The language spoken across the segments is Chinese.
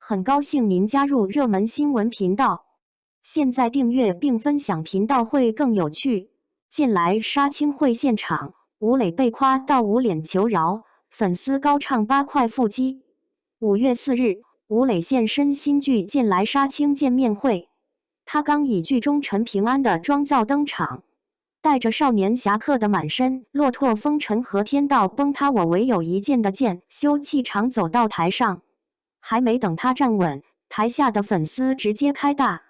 很高兴您加入热门新闻频道。现在订阅并分享频道会更有趣。近来杀青会现场，吴磊被夸到捂脸求饶，粉丝高唱8块腹肌。5月4日，吴磊现身新剧《近来杀青》见面会，他刚以剧中陈平安的妆造登场，带着少年侠客的满身骆驼风尘和天道崩塌我唯有一剑的剑修气场走到台上，还没等他站稳，台下的粉丝直接开大。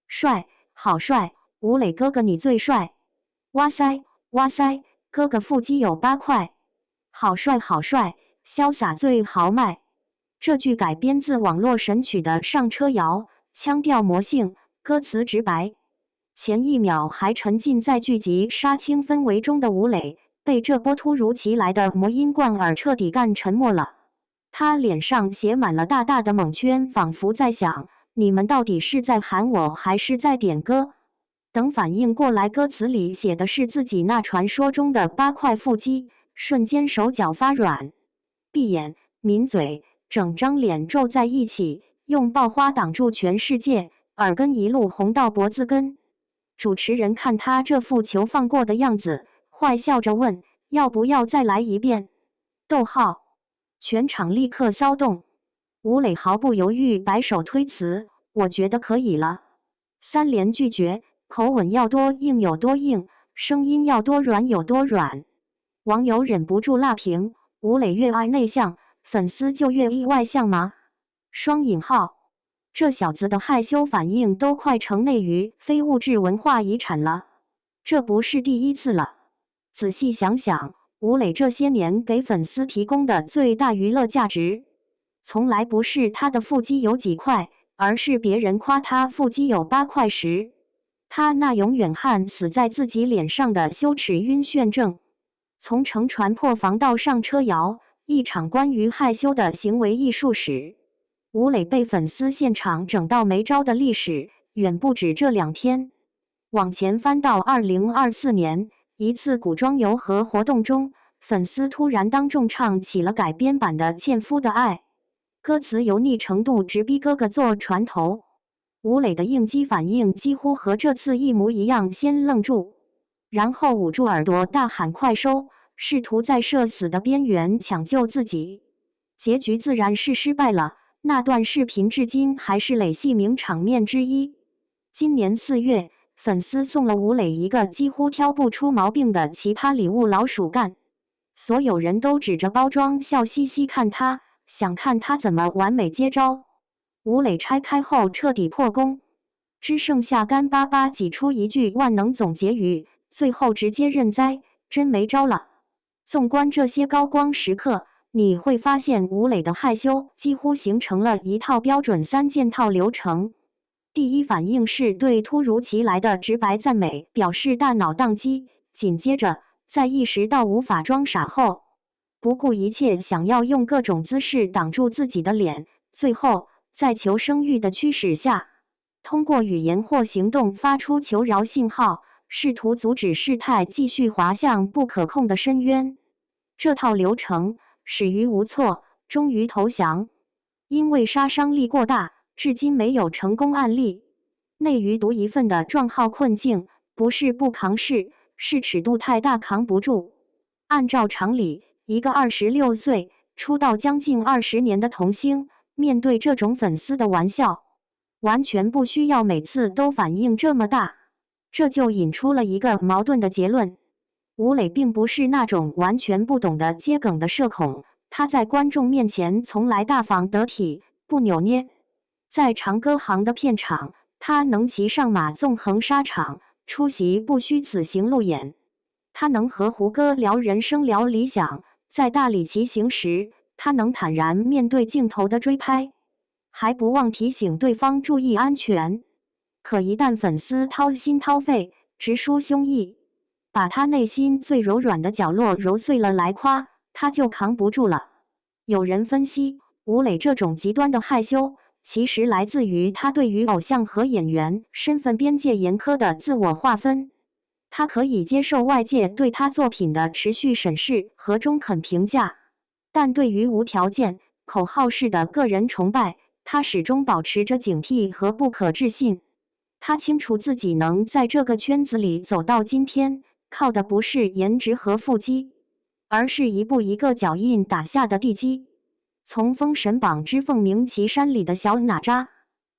帅，好帅！吴磊哥哥你最帅！哇塞，哇塞，哥哥腹肌有8块，好帅好帅，潇洒最豪迈。这句改编自网络神曲的《上车摇》，腔调魔性，歌词直白。前一秒还沉浸在剧集杀青氛围中的吴磊，被这波突如其来的魔音贯耳，彻底干沉默了。他脸上写满了大大的猛圈，仿佛在想：你们到底是在喊我，还是在点歌？等反应过来，歌词里写的是自己那传说中的8块腹肌，瞬间手脚发软，闭眼抿嘴，整张脸皱在一起，用爆花挡住全世界，耳根一路红到脖子根。主持人看他这副球放过的样子，坏笑着问：要不要再来一遍？逗号。全场立刻骚动。吴磊毫不犹豫摆手推辞：我觉得可以了。3连拒绝，口吻要多硬有多硬，声音要多软有多软。网友忍不住辣评：吴磊越爱内向，粉丝就越意外向吗？双引号。这小子的害羞反应都快成内娱非物质文化遗产了，这不是第一次了。仔细想想，吴磊这些年给粉丝提供的最大娱乐价值，从来不是他的腹肌有几块，而是别人夸他腹肌有8块时，他那永远焊死在自己脸上的羞耻晕眩症。从乘船破防到上车摇，一场关于害羞的行为艺术史。吴磊被粉丝现场整到没招的历史远不止这2天。往前翻到2024年，一次古装游河活动中，粉丝突然当众唱起了改编版的《纤夫的爱》，歌词油腻程度直逼哥哥坐船头。吴磊的应激反应几乎和这次一模一样，先愣住，然后捂住耳朵大喊快收，试图在社死的边缘抢救自己。结局自然是失败了。那段视频至今还是磊系名场面之一。今年4月，粉丝送了吴磊一个几乎挑不出毛病的奇葩礼物——老鼠干。所有人都指着包装笑嘻嘻看他，想看他怎么完美接招。吴磊拆开后彻底破功，只剩下干巴巴挤出一句万能总结语，最后直接认栽，真没招了。纵观这些高光时刻，你会发现吴磊的害羞几乎形成了一套标准3件套流程。第一反应是对突如其来的直白赞美表示大脑宕机，紧接着在意识到无法装傻后，不顾一切想要用各种姿势挡住自己的脸，最后在求生欲的驱使下，通过语言或行动发出求饶信号，试图阻止事态继续滑向不可控的深渊。这套流程始于无措，终于投降。因为杀伤力过大，至今没有成功案例。内娱独一份的撞号困境，不是不扛事，是尺度太大扛不住。按照常理，一个26岁出道将近20年的童星，面对这种粉丝的玩笑，完全不需要每次都反应这么大。这就引出了一个矛盾的结论。吴磊并不是那种完全不懂得接梗的社恐，他在观众面前从来大方得体，不扭捏。在长歌行的片场，他能骑上马纵横沙场，出席不虚此行路演。他能和胡歌聊人生聊理想，在大理骑行时，他能坦然面对镜头的追拍，还不忘提醒对方注意安全。可一旦粉丝掏心掏肺，直抒胸臆，把他内心最柔软的角落揉碎了来夸，他就扛不住了。有人分析，吴磊这种极端的害羞，其实来自于他对于偶像和演员身份边界严苛的自我划分。他可以接受外界对他作品的持续审视和中肯评价，但对于无条件、口号式的个人崇拜，他始终保持着警惕和不可置信。他清楚自己能在这个圈子里走到今天，靠的不是颜值和腹肌，而是一步一个脚印打下的地基。从封神榜之凤鸣岐山里的小哪吒，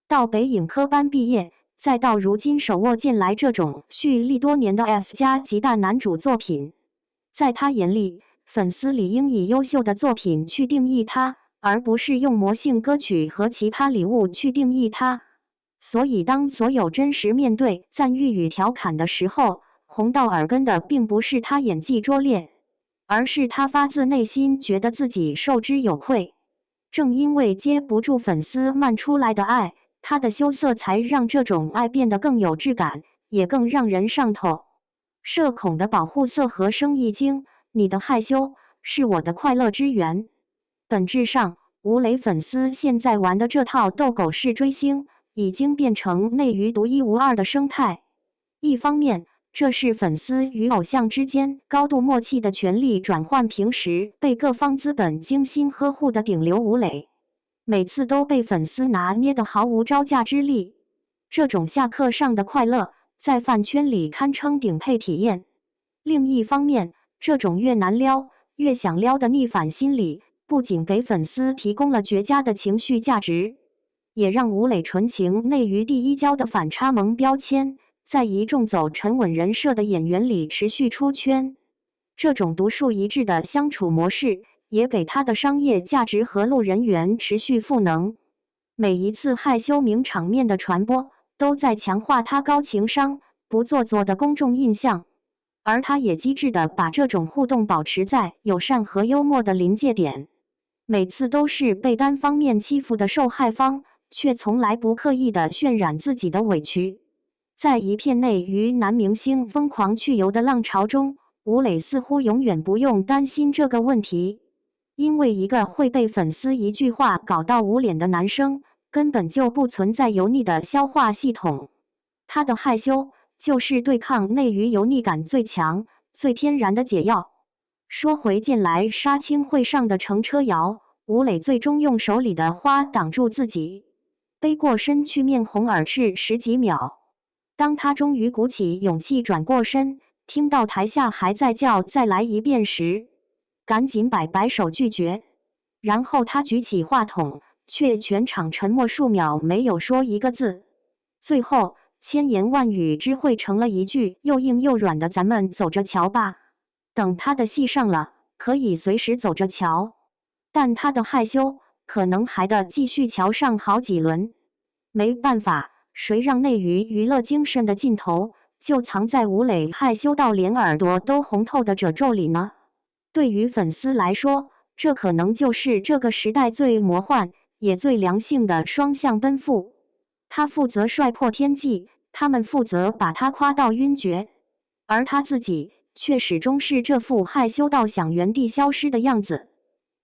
到北影科班毕业，再到如今手握剑来这种蓄力多年的 S 加级大男主作品，在他眼里，粉丝理应以优秀的作品去定义他，而不是用魔性歌曲和奇葩礼物去定义他。所以，当所有真实面对赞誉与调侃的时候，红到耳根的并不是他演技拙劣，而是他发自内心觉得自己受之有愧。正因为接不住粉丝漫出来的爱，他的羞涩才让这种爱变得更有质感，也更让人上头。社恐的保护色和生意经，你的害羞是我的快乐之源。本质上，吴磊粉丝现在玩的这套斗狗式追星，已经变成内娱独一无二的生态。一方面，这是粉丝与偶像之间高度默契的权力转换，平时被各方资本精心呵护的顶流吴磊，每次都被粉丝拿捏得毫无招架之力。这种下课上的快乐，在饭圈里堪称顶配体验。另一方面，这种越难撩越想撩的逆反心理，不仅给粉丝提供了绝佳的情绪价值，也让吴磊纯情内娱第一娇的反差萌标签，在一众走沉稳人设的演员里持续出圈。这种独树一帜的相处模式，也给他的商业价值和路人缘持续赋能。每一次害羞名场面的传播，都在强化他高情商、不做作的公众印象。而他也机智地把这种互动保持在友善和幽默的临界点。每次都是被单方面欺负的受害方，却从来不刻意地渲染自己的委屈。在一片内娱男明星疯狂去油的浪潮中，吴磊似乎永远不用担心这个问题，因为一个会被粉丝一句话搞到捂脸的男生，根本就不存在油腻的消化系统。他的害羞就是对抗内娱油腻感最强、最天然的解药。说回剑来杀青会上的乘车摇，吴磊最终用手里的花挡住自己，背过身去，面红耳赤十几秒。当他终于鼓起勇气转过身，听到台下还在叫再来一遍时，赶紧摆手拒绝。然后他举起话筒，却全场沉默数秒，没有说一个字。最后千言万语只汇成了一句又硬又软的咱们走着瞧吧。等他的戏上了，可以随时走着瞧，但他的害羞可能还得继续瞧上好几轮。没办法，谁让内娱娱乐精神的尽头就藏在吴磊害羞到连耳朵都红透的褶皱里呢？对于粉丝来说，这可能就是这个时代最魔幻也最良性的双向奔赴。他负责帅破天际，他们负责把他夸到晕厥，而他自己却始终是这副害羞到想原地消失的样子。